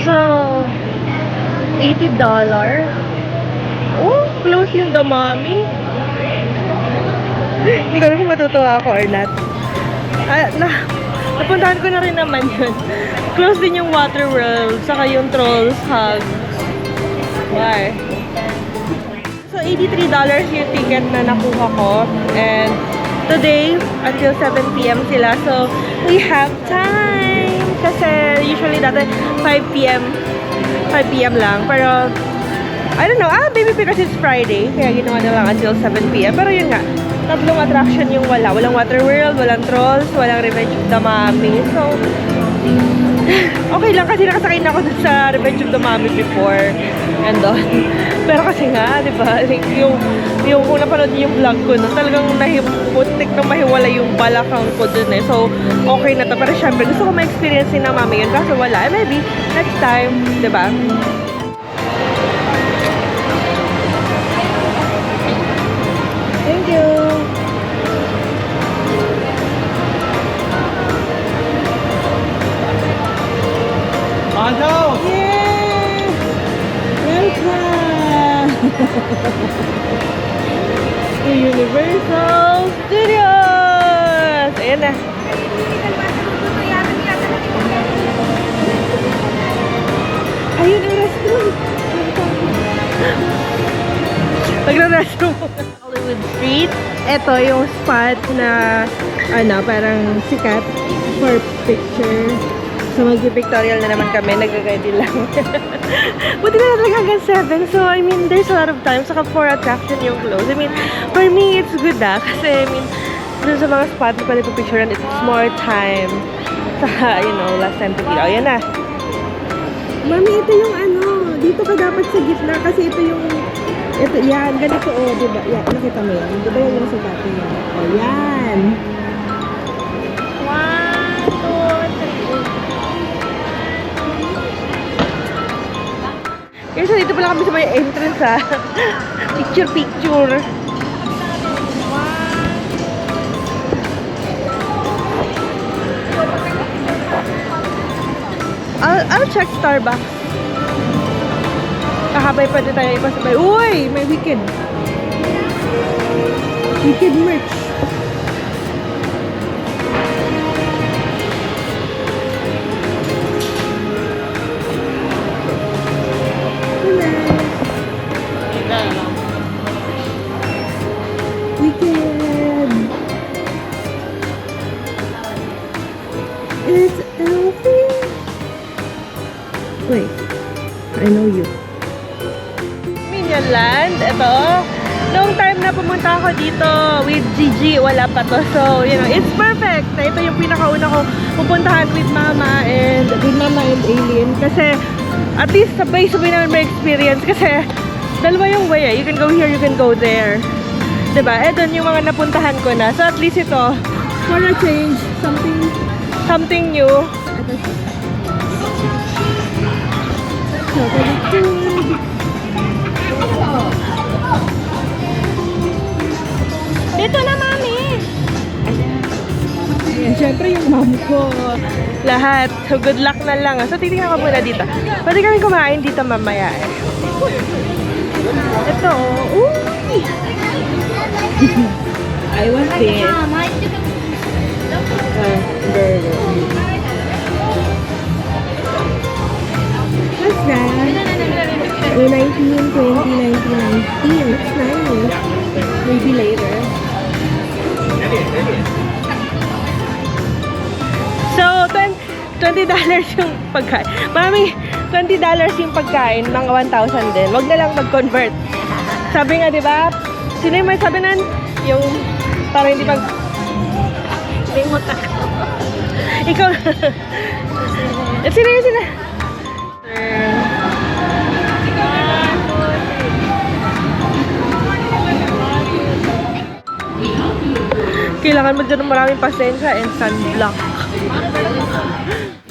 So, $80. Oh, close yung Damami. Hindi ko alam kung matutuwa ako or not. Napuntahan ko na rin naman yun. Close din yung Water World, saka yung Trolls Hug. Why? So, $83 yung ticket na nakuha ko. And today, until 7 p.m. sila. So, we have time. Kasi usually dati 5 p.m. 5 p.m. lang. Pero, I don't know. Maybe because it's Friday. Kaya ginawa na lang until 7 p.m. Pero yun nga. Tatlong attraction yung wala. Walang Water World, walang Trolls, walang Revenge of the Mummy. So, okay lang kasi nakasakay na ako dun sa Revenge of the Mummy before. And pero kasi nga, di ba? Yung kung napanood niyo yung vlog ko, no, talagang nahiputik na mahiwala yung balakang ko dun eh. So, okay na to. Pero syempre, gusto ko ma-experience din ng mami yun. Kaso wala. Maybe, next time, di ba? Thank you. Hello. Yay! Welcome to Universal Studios! Ayan na. Ayun yung restroom. Nagra-restroom. Hollywood Street. Ito yung spot na parang sikat for picture. So, mag-pictorial na naman kami. Nag-ready lang. Buti na talaga hanggang 7. So, I mean, there's a lot of time. Saka 4 attraction yung close. I mean, for me, it's good Kasi, I mean, dun sa mga spot na pala picturean, it's more time. Saka, last time to be. Oh, yan na. Mami, ito yung dito ka dapat sa gitna kasi ito, yan, ganito, diba? Yan, nakita mo yan. Diba yan yung sa dati yan? Yan. 1, 2, 3. Kasi dito pala kami sa may entrance Picture. I'll check Starbucks. Kakabay pa din tayo ipasabay. Uy! May weekend. Weekend merch. Weekend. It's Elfie. Wait. I know you. Minion Land. Ito. Noong time na pumunta ako dito with Gigi, wala pa to. So, it's perfect. Na ito yung pinakauna ko pupuntahan with Mama and Alien. Kasi, at least sabay-sabay naman may experience. Kasi, dalawa yung way You can go here, you can go there. Diba? Doon yung mga napuntahan ko na. So, at least ito, for a change, something new. Dito na, Mami! Ayan, syempre yung mom ko. Lahat. So, good luck na lang. So, titignan ko muna dito. Pwede kami kumain dito mamaya Ito, uy! I want this. Burger. What's that? 19, 20, 19. It's nice. Maybe later. So, $20 yung pagkain. Mami, $20 yung pagkain, mga 1,000 din. Wag na lang mag-convert. Sabi nga, di ba? Sino yung may sabi nan? Yung, parang hindi mag... Hindi mo ta. Ikaw. Sino yung sino? Kailangan mo dyan ng maraming pasensya and sunblock.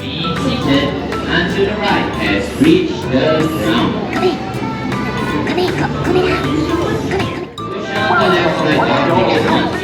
Be seated and to the right has reached the ground. Push on the left side of ticket 1.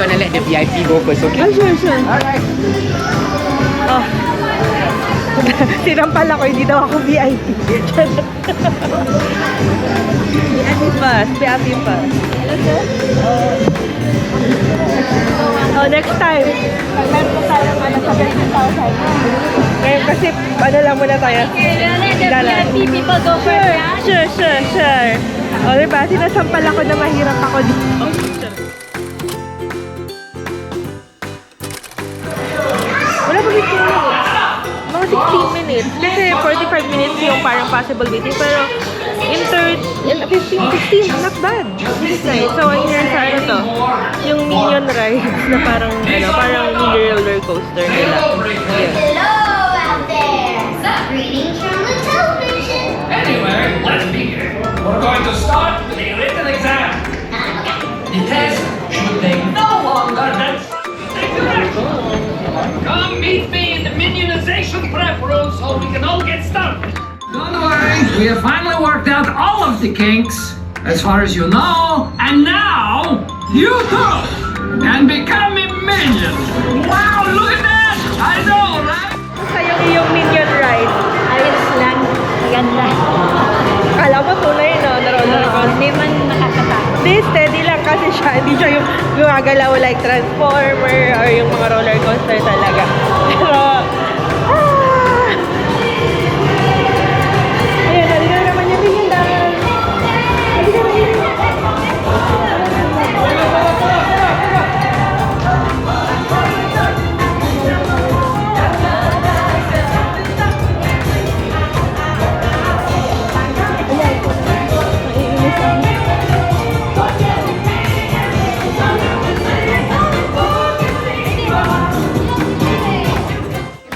gonna let the VIP go first, okay? Oh, sure. Alright. Oh. Sinampal ako, hindi daw ako VIP. VIP pass. Oh, next time. Meron ko tayo sa 20,000. Ngayon kasi, ano lang muna tayo. Let the VIP people go first, yeah? Sure. O, diba? Sinasampal ako na mahirap ako dito. Wala pa 15 minutes. Mga 16 minutes. Kasi 45 minutes yung parang possible waiting. Pero in 15, 16, not bad. This is nice. So, I'm here sa ano to? Yung Minion rides na parang mini roller coaster nila. Yun. Hello out there! Greetings from the television. Anyway, let's begin. We're going to start with the written exam. The test should take no longer than 30 seconds. Come meet me in the minionization prep room so we can all get started. Don't worry, we have finally worked out all of the kinks, as far as you know, and now you too can become a minion. Wow, look at that! I know, right? Sa'yo yung Minion ride. Ayos lang. Ganda. Kala mo tunay, no? Na roller coaster. Hindi man nakakatakot. Hindi, steady lang kasi siya. Hindi siya yung gumagalaw like Transformer or yung mga roller coaster talaga. Pero, ayun, halika na naman yung Minion dance. Halika na yun.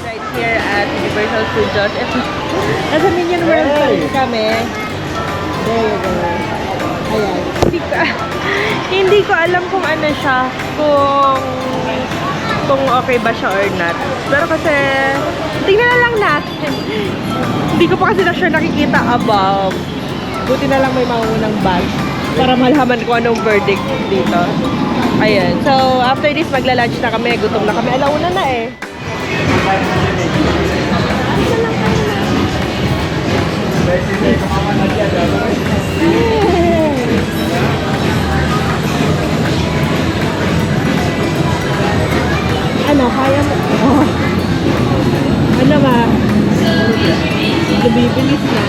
Right here at Universal Studios. Ito, nasa Minion World pa rin kami. There you go. Ayan. Hindi ko alam kung ano siya, kung okay ba siya or not. Pero kasi, tingnan na lang natin. Hindi ko pa kasi na sure nakikita above. Buti na lang may maunang bus para malaman ko anong verdict dito. Ayan. So, after this, magla-lunch na kami. Gutom na kami. Alauna na eh. Ano, kaya mo? Oh. Ano ba? Nabibilis na.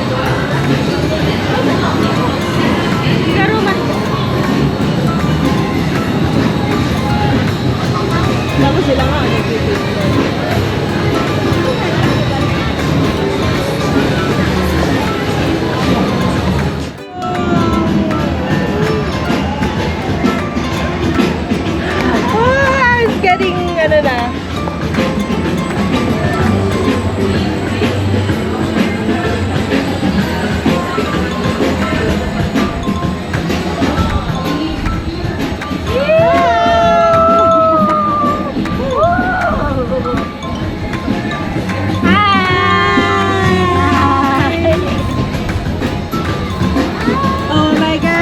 Pero tapos sila nga, nagbibilis na. It's getting, ano na. Oh my God!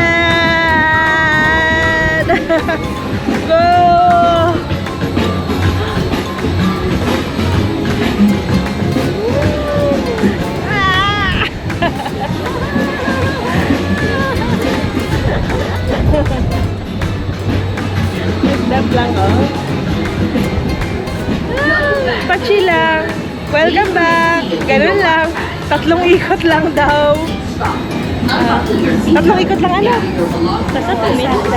Go! Ah! Step lang, oh. Pachi lang. Welcome back. Ganun lang. 3 ikot lang daw. 3 ikot lang ano? Basta 2 minutes.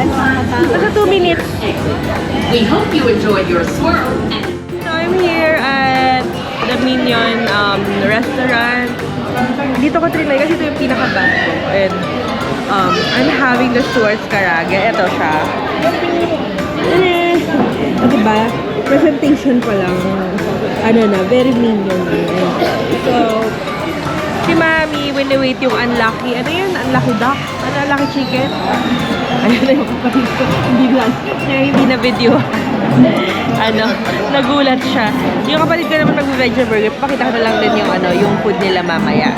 Basta 2 minutes. We hope you enjoyed your swirl. So I'm here at the Minion restaurant. Dito ko trinay kasi ito yung pinaka-best ko. And I'm having the Stuart's Karage. Ito siya. Diba? Presentation pa lang. Ano na, very Minion na. So, si Mami, wini-wait yung unlucky. Ano yun? Unlucky duck? Ano, unlucky chicken? Ayun na yung kapatid ko. Hindi lang. Hindi na video. Ano, nagulat siya. Yung kapatid ko naman nag-veggie burger. Pakita ko na lang din yung ano, yung food nila mamaya.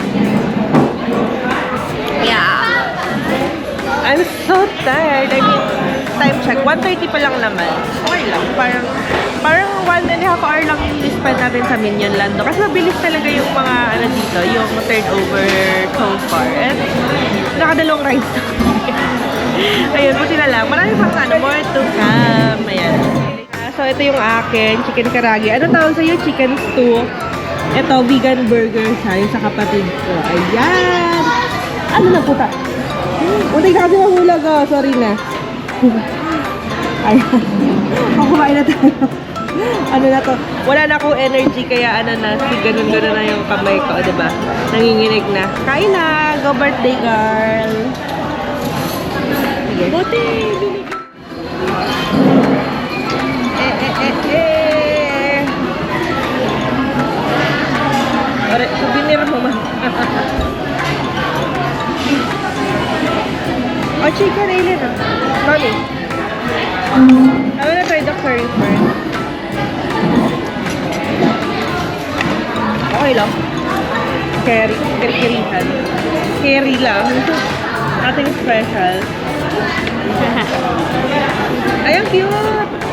Yeah. I'm so tired. I mean, time check, 1:30 pa lang naman. Okay lang. Parang 1.5 hour lang yung spend natin sa Minion Lando. Kasi mabilis talaga yung mga ano dito, yung turnover so far. And nakadalawang rides na. Ayun, buti na lang. Marami pang ano, more to come. Ayan. So, ito yung akin, chicken karagi. Ano tawag sa'yo? Chicken stew. Ito, vegan burger siya, yung sa kapatid ko. Ayan! Ano na puta? Buti ka kasi mahulog, oh. Sorry na. Ayan. Kumain na tayo. Ano na to? Wala na akong energy, kaya ano na, ganun-ganun na yung kamay ko, diba? Nanginginig na. Kain na! Go birthday girl! Sige. Buti! Ore, souvenir mo man. Oh, chicken alien ah. Mami. I'm gonna try the curry first. Okay lang. Keri-kerihan. Keri lang. Nothing special. Ay, ang cute!